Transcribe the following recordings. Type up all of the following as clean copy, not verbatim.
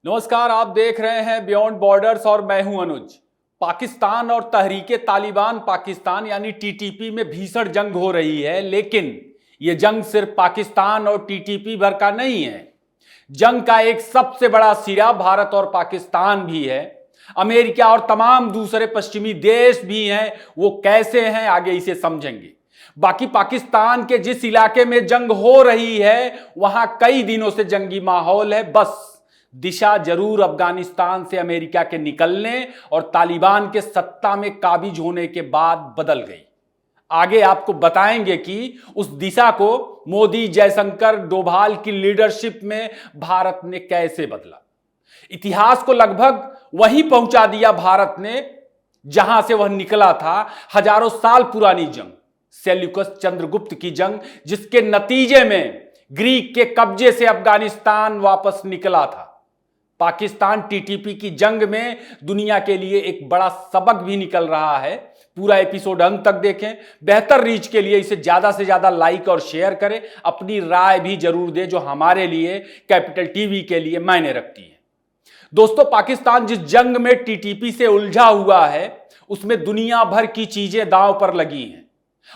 नमस्कार, आप देख रहे हैं बियॉन्ड बॉर्डर्स और मैं हूं अनुज। पाकिस्तान और तहरीके तालिबान पाकिस्तान यानी टीटीपी में भीषण जंग हो रही है, लेकिन यह जंग सिर्फ पाकिस्तान और टीटीपी भर का नहीं है। जंग का एक सबसे बड़ा सिरा भारत और पाकिस्तान भी है। अमेरिका और तमाम दूसरे पश्चिमी देश भी हैं। वो कैसे हैं, आगे इसे समझेंगे। बाकी पाकिस्तान के जिस इलाके में जंग हो रही है वहां कई दिनों से जंगी माहौल है। बस दिशा जरूर अफगानिस्तान से अमेरिका के निकलने और तालिबान के सत्ता में काबिज होने के बाद बदल गई। आगे आपको बताएंगे कि उस दिशा को मोदी, जयशंकर, डोभाल की लीडरशिप में भारत ने कैसे बदला। इतिहास को लगभग वहीं पहुंचा दिया भारत ने जहां से वह निकला था। हजारों साल पुरानी जंग, सेल्यूकस चंद्रगुप्त की जंग, जिसके नतीजे में ग्रीक के कब्जे से अफगानिस्तान वापस निकला था। पाकिस्तान टीटीपी की जंग में दुनिया के लिए एक बड़ा सबक भी निकल रहा है। पूरा एपिसोड अंत तक देखें। बेहतर रीच के लिए इसे ज्यादा से ज्यादा लाइक और शेयर करें। अपनी राय भी जरूर दें, जो हमारे लिए, कैपिटल टीवी के लिए मायने रखती है। दोस्तों, पाकिस्तान जिस जंग में टीटीपी से उलझा हुआ है उसमें दुनिया भर की चीजें दांव पर लगी हैं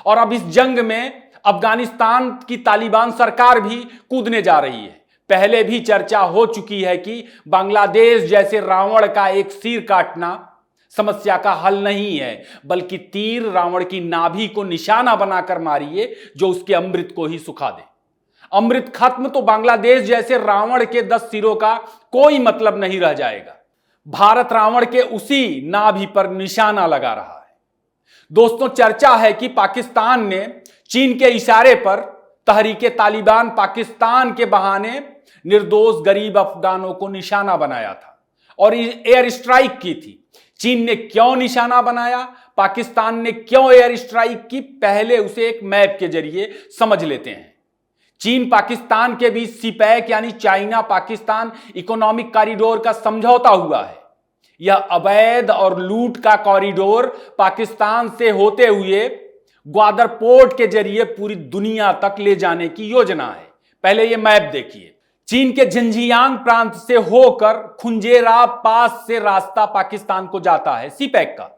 और अब इस जंग में अफगानिस्तान की तालिबान सरकार भी कूदने जा रही है। पहले भी चर्चा हो चुकी है कि बांग्लादेश जैसे रावण का एक सिर काटना समस्या का हल नहीं है, बल्कि तीर रावण की नाभि को निशाना बनाकर मारिए जो उसके अमृत को ही सुखा दे। अमृत खत्म तो बांग्लादेश जैसे रावण के 10 सिरों का कोई मतलब नहीं रह जाएगा। भारत रावण के उसी नाभि पर निशाना लगा रहा है। दोस्तों, चर्चा है कि पाकिस्तान ने चीन के इशारे पर तहरीके तालिबान पाकिस्तान के बहाने निर्दोष गरीब अफगानों को निशाना बनाया था और एयर स्ट्राइक की थी। चीन ने क्यों निशाना बनाया, पाकिस्तान ने क्यों एयर स्ट्राइक की, पहले उसे एक मैप के जरिए समझ लेते हैं। चीन पाकिस्तान के बीच सीपैक यानी चाइना पाकिस्तान इकोनॉमिक कॉरिडोर का समझौता हुआ है। यह अवैध और लूट का कॉरिडोर पाकिस्तान से होते हुए ग्वादर पोर्ट के जरिए पूरी दुनिया तक ले जाने की योजना है। पहले यह मैप देखिए। चीन के झंझियांग प्रांत से होकर खुंजेरा पास से रास्ता पाकिस्तान को जाता है सीपैक का,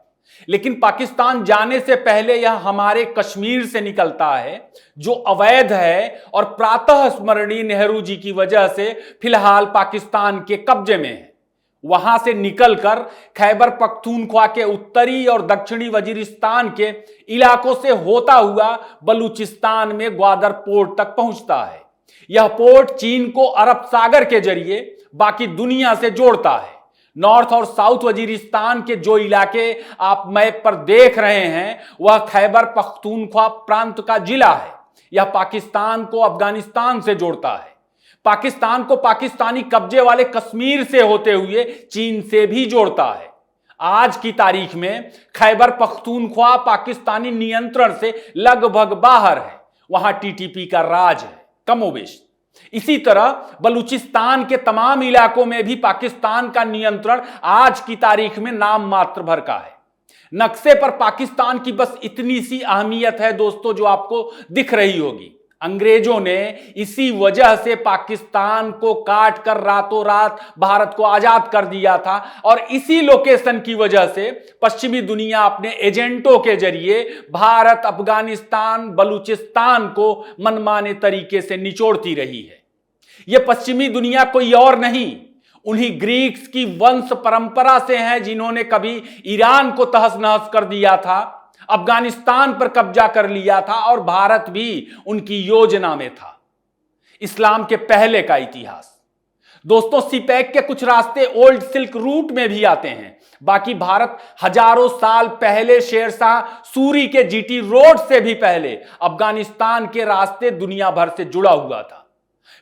लेकिन पाकिस्तान जाने से पहले यह हमारे कश्मीर से निकलता है जो अवैध है और प्रातः स्मरणीय नेहरू जी की वजह से फिलहाल पाकिस्तान के कब्जे में है। वहां से निकलकर खैबर पख्तूनख्वा के उत्तरी और दक्षिणी वजीरिस्तान के इलाकों से होता हुआ बलूचिस्तान में ग्वादर पोर्ट तक पहुंचता है। यह पोर्ट चीन को अरब सागर के जरिए बाकी दुनिया से जोड़ता है। नॉर्थ और साउथ वजीरिस्तान के जो इलाके आप मैप पर देख रहे हैं वह खैबर पख्तूनख्वा प्रांत का जिला है। यह पाकिस्तान को अफगानिस्तान से जोड़ता है। पाकिस्तान को पाकिस्तानी कब्जे वाले कश्मीर से होते हुए चीन से भी जोड़ता है। आज की तारीख में खैबर पख्तूनख्वा पाकिस्तानी नियंत्रण से लगभग बाहर है। वहां टीटीपी का राज है कमोबेश। इसी तरह बलूचिस्तान के तमाम इलाकों में भी पाकिस्तान का नियंत्रण आज की तारीख में नाम मात्र भर का है। नक्शे पर पाकिस्तान की बस इतनी सी अहमियत है दोस्तों, जो आपको दिख रही होगी। अंग्रेजों ने इसी वजह से पाकिस्तान को काट कर रातों रात भारत को आजाद कर दिया था और इसी लोकेशन की वजह से पश्चिमी दुनिया अपने एजेंटों के जरिए भारत, अफगानिस्तान, बलूचिस्तान को मनमाने तरीके से निचोड़ती रही है। यह पश्चिमी दुनिया कोई और नहीं, उन्हीं ग्रीक्स की वंश परंपरा से है जिन्होंने कभी ईरान को तहस नहस कर दिया था, अफगानिस्तान पर कब्जा कर लिया था और भारत भी उनकी योजना में था। इस्लाम के पहले का इतिहास। दोस्तों, सीपैक के कुछ रास्ते ओल्ड सिल्क रूट में भी आते हैं। बाकी भारत हजारों साल पहले शेरशाह सूरी के जीटी रोड से भी पहले अफगानिस्तान के रास्ते दुनिया भर से जुड़ा हुआ था।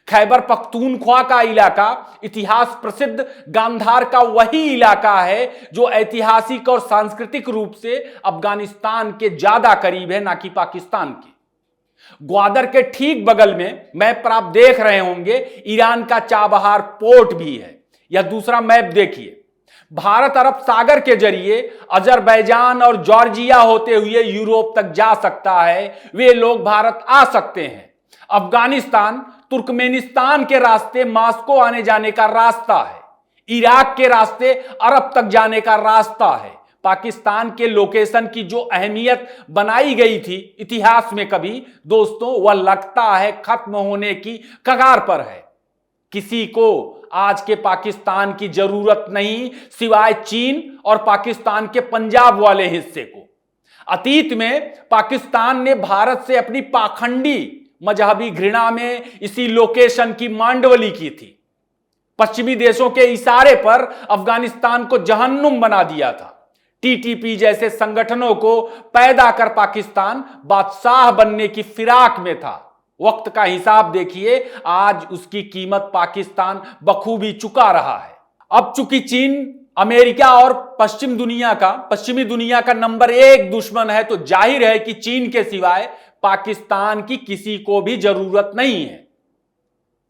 खैबर पख्तूनख्वा का इलाका इतिहास प्रसिद्ध गांधार का वही इलाका है जो ऐतिहासिक और सांस्कृतिक रूप से अफगानिस्तान के ज्यादा करीब है, ना कि पाकिस्तान के। ग्वादर के ठीक बगल में मैप पर आप देख रहे होंगे ईरान का चाबहार पोर्ट भी है। यह दूसरा मैप देखिए। भारत अरब सागर के जरिए अजरबैजान और जॉर्जिया होते हुए यूरोप तक जा सकता है। वे लोग भारत आ सकते हैं। अफगानिस्तान तुर्कमेनिस्तान के रास्ते मास्को आने जाने का रास्ता है। इराक के रास्ते अरब तक जाने का रास्ता है। पाकिस्तान के लोकेशन की जो अहमियत बनाई गई थी इतिहास में कभी, दोस्तों वह लगता है खत्म होने की कगार पर है। किसी को आज के पाकिस्तान की जरूरत नहीं सिवाय चीन और पाकिस्तान के पंजाब वाले हिस्से को। अतीत में पाकिस्तान ने भारत से अपनी पाखंडी मजहबी घृणा में इसी लोकेशन की मांडवली की थी। पश्चिमी देशों के इशारे पर अफगानिस्तान को जहन्नुम बना दिया था। टीटीपी जैसे संगठनों को पैदा कर पाकिस्तान बादशाह बनने की फिराक में था। वक्त का हिसाब देखिए, आज उसकी कीमत पाकिस्तान बखूबी चुका रहा है। अब चूंकि चीन अमेरिका और पश्चिमी दुनिया का नंबर 1 दुश्मन है, तो जाहिर है कि चीन के सिवाय पाकिस्तान की किसी को भी जरूरत नहीं है।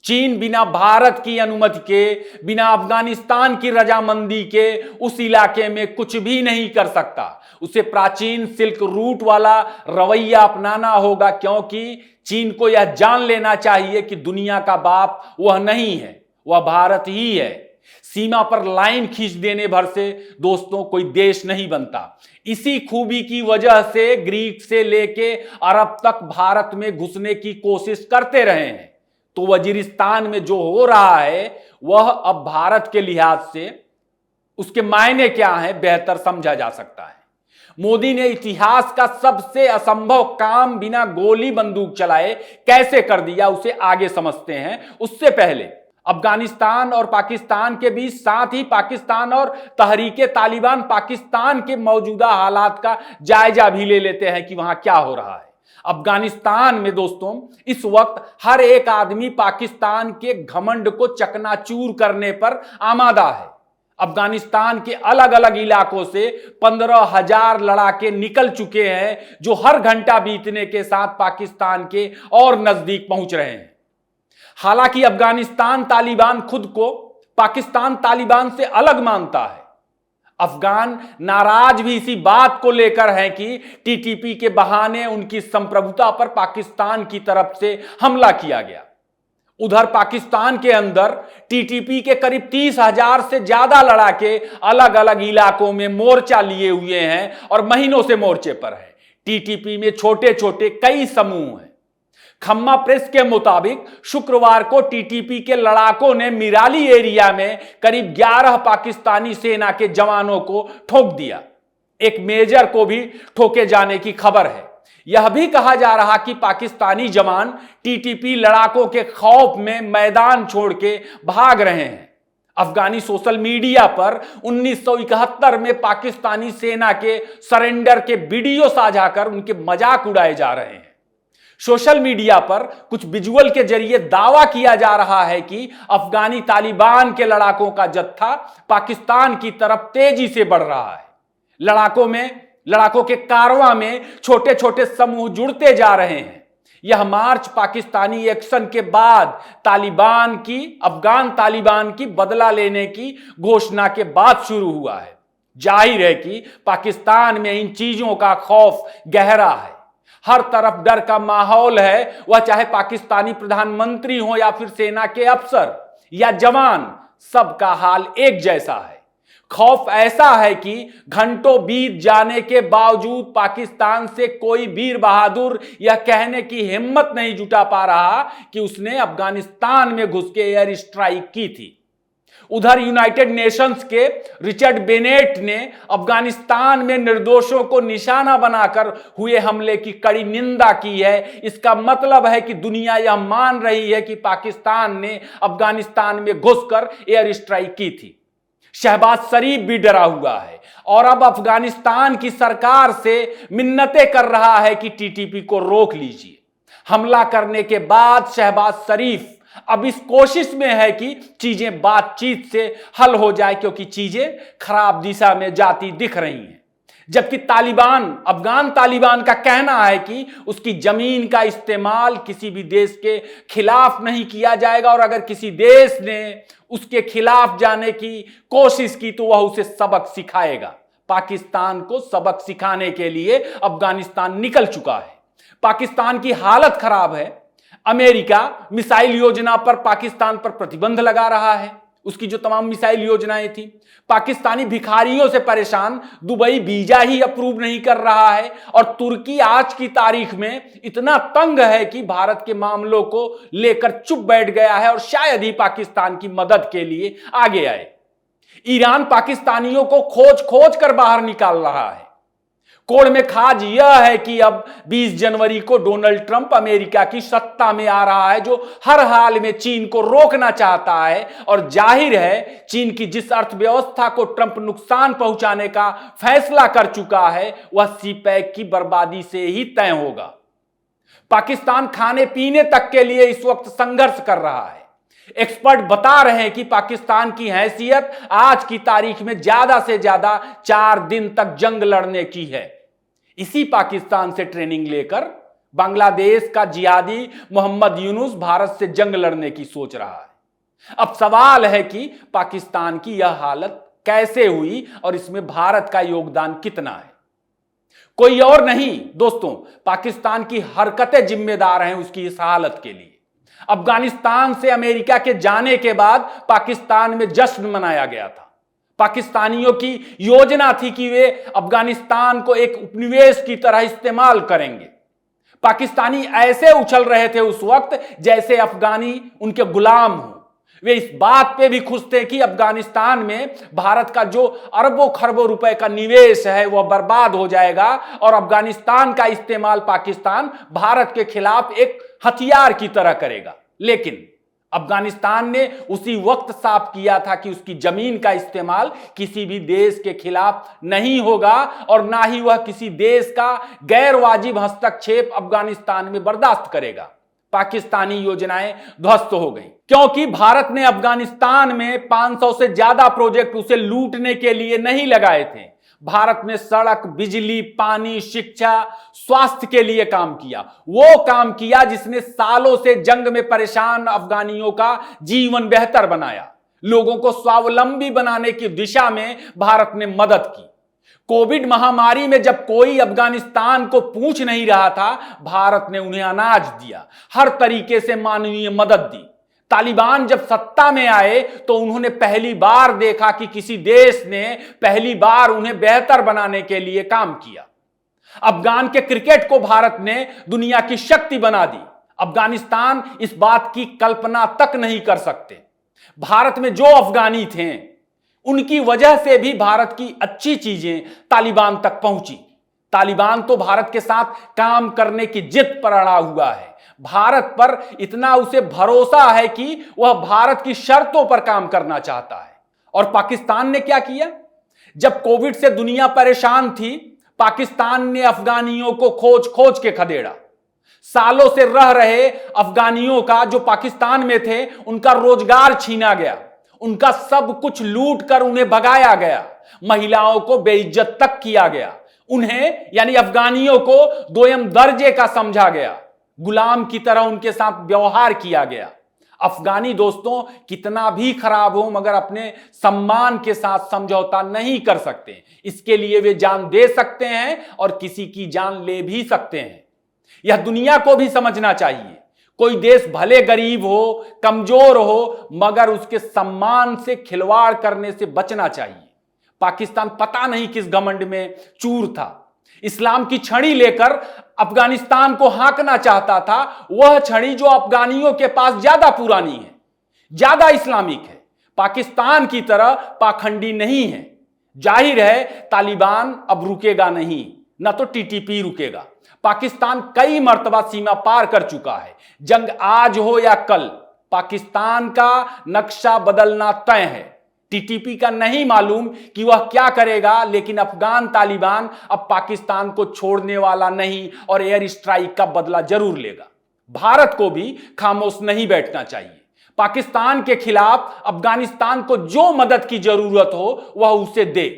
चीन बिना भारत की अनुमति के, बिना अफगानिस्तान की रजामंदी के उस इलाके में कुछ भी नहीं कर सकता। उसे प्राचीन सिल्क रूट वाला रवैया अपनाना होगा, क्योंकि चीन को यह जान लेना चाहिए कि दुनिया का बाप वह नहीं है, वह भारत ही है। सीमा पर लाइन खींच देने भर से दोस्तों कोई देश नहीं बनता। इसी खूबी की वजह से ग्रीक से लेके अरब तक भारत में घुसने की कोशिश करते रहे हैं। तो वजीरिस्तान में जो हो रहा है वह अब भारत के लिहाज से उसके मायने क्या हैं बेहतर समझा जा सकता है। मोदी ने इतिहास का सबसे असंभव काम बिना गोली बंदूक चलाए कैसे कर दिया, उसे आगे समझते हैं। उससे पहले अफगानिस्तान और पाकिस्तान के बीच, साथ ही पाकिस्तान और तहरीके तालिबान पाकिस्तान के मौजूदा हालात का जायजा भी ले लेते हैं कि वहां क्या हो रहा है। अफगानिस्तान में दोस्तों इस वक्त हर एक आदमी पाकिस्तान के घमंड को चकनाचूर करने पर आमादा है। अफगानिस्तान के अलग अलग इलाकों से 15,000 लड़ाके निकल चुके हैं, जो हर घंटा बीतने के साथ पाकिस्तान के और नजदीक पहुंच रहे हैं। हालांकि अफगानिस्तान तालिबान खुद को पाकिस्तान तालिबान से अलग मानता है। अफगान नाराज भी इसी बात को लेकर हैं कि टीटीपी के बहाने उनकी संप्रभुता पर पाकिस्तान की तरफ से हमला किया गया। उधर पाकिस्तान के अंदर टीटीपी के करीब 30,000 से ज्यादा लड़ाके अलग अलग इलाकों में मोर्चा लिए हुए हैं और महीनों से मोर्चे पर हैं। टीटीपी में छोटे छोटे कई समूह हैं। खम्मा प्रेस के मुताबिक शुक्रवार को टीटीपी के लड़ाकों ने मिराली एरिया में करीब 11 पाकिस्तानी सेना के जवानों को ठोक दिया। एक मेजर को भी ठोके जाने की खबर है। यह भी कहा जा रहा कि पाकिस्तानी जवान टीटीपी लड़ाकों के खौफ में मैदान छोड़ के भाग रहे हैं। अफगानी सोशल मीडिया पर 1971 में पाकिस्तानी सेना के सरेंडर के वीडियो साझा कर उनके मजाक उड़ाए जा रहे हैं। सोशल मीडिया पर कुछ विजुअल के जरिए दावा किया जा रहा है कि अफगानी तालिबान के लड़ाकों का जत्था पाकिस्तान की तरफ तेजी से बढ़ रहा है। लड़ाकों के कारवां में छोटे छोटे समूह जुड़ते जा रहे हैं। यह मार्च पाकिस्तानी एक्शन के बाद अफगान तालिबान की बदला लेने की घोषणा के बाद शुरू हुआ है। जाहिर है कि पाकिस्तान में इन चीजों का खौफ गहरा है। हर तरफ डर का माहौल है, वह चाहे पाकिस्तानी प्रधानमंत्री हो या फिर सेना के अफसर या जवान, सबका हाल एक जैसा है। खौफ ऐसा है कि घंटों बीत जाने के बावजूद पाकिस्तान से कोई वीर बहादुर यह कहने की हिम्मत नहीं जुटा पा रहा कि उसने अफगानिस्तान में घुस के एयर स्ट्राइक की थी। उधर यूनाइटेड नेशंस के रिचर्ड बेनेट ने अफगानिस्तान में निर्दोषों को निशाना बनाकर हुए हमले की कड़ी निंदा की है। इसका मतलब है कि दुनिया यह मान रही है कि पाकिस्तान ने अफगानिस्तान में घुसकर एयर स्ट्राइक की थी। शहबाज शरीफ भी डरा हुआ है और अब अफगानिस्तान की सरकार से मिन्नतें कर रहा है कि टीटीपी को रोक लीजिए। हमला करने के बाद शहबाज शरीफ अब इस कोशिश में है कि चीजें बातचीत से हल हो जाए, क्योंकि चीजें खराब दिशा में जाती दिख रही हैं। जबकि अफगान तालिबान का कहना है कि उसकी जमीन का इस्तेमाल किसी भी देश के खिलाफ नहीं किया जाएगा और अगर किसी देश ने उसके खिलाफ जाने की कोशिश की तो वह उसे सबक सिखाएगा। पाकिस्तान को सबक सिखाने के लिए अफगानिस्तान निकल चुका है। पाकिस्तान की हालत खराब है। अमेरिका मिसाइल योजना पर पाकिस्तान पर प्रतिबंध लगा रहा है। उसकी जो तमाम मिसाइल योजनाएं थी। पाकिस्तानी भिखारियों से परेशान दुबई वीजा ही अप्रूव नहीं कर रहा है, और तुर्की आज की तारीख में इतना तंग है कि भारत के मामलों को लेकर चुप बैठ गया है और शायद ही पाकिस्तान की मदद के लिए आगे आए। ईरान पाकिस्तानियों को खोज खोज कर बाहर निकाल रहा है। कोड़ में खाज यह है कि अब 20 जनवरी को डोनाल्ड ट्रंप अमेरिका की सत्ता में आ रहा है, जो हर हाल में चीन को रोकना चाहता है। और जाहिर है चीन की जिस अर्थव्यवस्था को ट्रंप नुकसान पहुंचाने का फैसला कर चुका है, वह सीपैक की बर्बादी से ही तय होगा। पाकिस्तान खाने पीने तक के लिए इस वक्त संघर्ष कर रहा है। एक्सपर्ट बता रहे हैं कि पाकिस्तान की हैसियत आज की तारीख में ज्यादा से ज्यादा 4 दिन तक जंग लड़ने की है। इसी पाकिस्तान से ट्रेनिंग लेकर बांग्लादेश का जिहादी मोहम्मद यूनुस भारत से जंग लड़ने की सोच रहा है। अब सवाल है कि पाकिस्तान की यह हालत कैसे हुई और इसमें भारत का योगदान कितना है। कोई और नहीं दोस्तों, पाकिस्तान की हरकतें जिम्मेदार हैं उसकी इस हालत के लिए। अफगानिस्तान से अमेरिका के जाने के बाद पाकिस्तान में जश्न मनाया गया था। पाकिस्तानियों की योजना थी कि वे अफगानिस्तान को एक उपनिवेश की तरह इस्तेमाल करेंगे। पाकिस्तानी ऐसे उछल रहे थे उस वक्त जैसे अफगानी उनके गुलाम हो। वे इस बात पे भी खुश थे कि अफगानिस्तान में भारत का जो अरबों खरबों रुपए का निवेश है वह बर्बाद हो जाएगा, और अफगानिस्तान का इस्तेमाल पाकिस्तान भारत के खिलाफ एक हथियार की तरह करेगा। लेकिन अफगानिस्तान ने उसी वक्त साफ किया था कि उसकी जमीन का इस्तेमाल किसी भी देश के खिलाफ नहीं होगा, और ना ही वह किसी देश का गैर वाजिब हस्तक्षेप अफगानिस्तान में बर्दाश्त करेगा। पाकिस्तानी योजनाएं ध्वस्त हो गई क्योंकि भारत ने अफगानिस्तान में 500 से ज्यादा प्रोजेक्ट उसे लूटने के लिए नहीं लगाए थे। भारत ने सड़क, बिजली, पानी, शिक्षा, स्वास्थ्य के लिए काम किया। वो काम किया जिसने सालों से जंग में परेशान अफगानियों का जीवन बेहतर बनाया। लोगों को स्वावलंबी बनाने की दिशा में भारत ने मदद की। कोविड महामारी में जब कोई अफगानिस्तान को पूछ नहीं रहा था, भारत ने उन्हें अनाज दिया, हर तरीके से मानवीय मदद दी। तालिबान जब सत्ता में आए तो उन्होंने पहली बार देखा कि किसी देश ने पहली बार उन्हें बेहतर बनाने के लिए काम किया। अफगान के क्रिकेट को भारत ने दुनिया की शक्ति बना दी। अफगानिस्तान इस बात की कल्पना तक नहीं कर सकते। भारत में जो अफगानी थे उनकी वजह से भी भारत की अच्छी चीजें तालिबान तक पहुंची। तालिबान तो भारत के साथ काम करने की जिद पर अड़ा हुआ है। भारत पर इतना उसे भरोसा है कि वह भारत की शर्तों पर काम करना चाहता है। और पाकिस्तान ने क्या किया? जब कोविड से दुनिया परेशान थी, पाकिस्तान ने अफगानियों को खोज खोज के खदेड़ा। सालों से रह रहे अफगानियों का, जो पाकिस्तान में थे, उनका रोजगार छीना गया, उनका सब कुछ लूट कर उन्हें भगाया गया, महिलाओं को बेइज्जत तक किया गया, उन्हें यानी अफगानियों को दोयम दर्जे का समझा गया, गुलाम की तरह उनके साथ व्यवहार किया गया। अफगानी दोस्तों कितना भी खराब हो मगर अपने सम्मान के साथ समझौता नहीं कर सकते। इसके लिए वे जान दे सकते हैं और किसी की जान ले भी सकते हैं। यह दुनिया को भी समझना चाहिए। कोई देश भले गरीब हो, कमजोर हो, मगर उसके सम्मान से खिलवाड़ करने से बचना चाहिए। पाकिस्तान पता नहीं किस घमंड में चूर था। इस्लाम की छड़ी लेकर अफगानिस्तान को हाँकना चाहता था। वह छड़ी जो अफगानियों के पास ज्यादा पुरानी है, ज्यादा इस्लामिक है, पाकिस्तान की तरह पाखंडी नहीं है। जाहिर है तालिबान अब रुकेगा नहीं, न तो टीटीपी रुकेगा। पाकिस्तान कई मर्तबा सीमा पार कर चुका है। जंग आज हो या कल, पाकिस्तान का नक्शा बदलना तय है। टीटीपी का नहीं मालूम कि वह क्या करेगा, लेकिन अफगान तालिबान अब पाकिस्तान को छोड़ने वाला नहीं और एयर स्ट्राइक का बदला जरूर लेगा। भारत को भी खामोश नहीं बैठना चाहिए। पाकिस्तान के खिलाफ अफगानिस्तान को जो मदद की जरूरत हो वह उसे दे।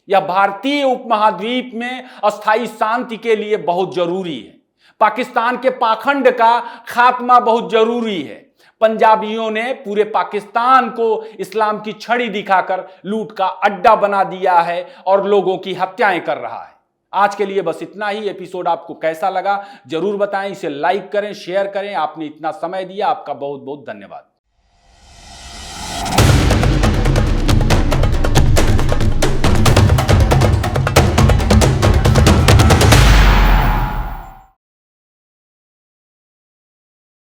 यह भारतीय उपमहाद्वीप में अस्थायी शांति के लिए बहुत जरूरी है। पाकिस्तान के पाखंड का खात्मा बहुत जरूरी है। पंजाबियों ने पूरे पाकिस्तान को इस्लाम की छड़ी दिखाकर लूट का अड्डा बना दिया है और लोगों की हत्याएं कर रहा है। आज के लिए बस इतना ही। एपिसोड आपको कैसा लगा जरूर बताएं। इसे लाइक करें, शेयर करें। आपने इतना समय दिया, आपका बहुत बहुत धन्यवाद।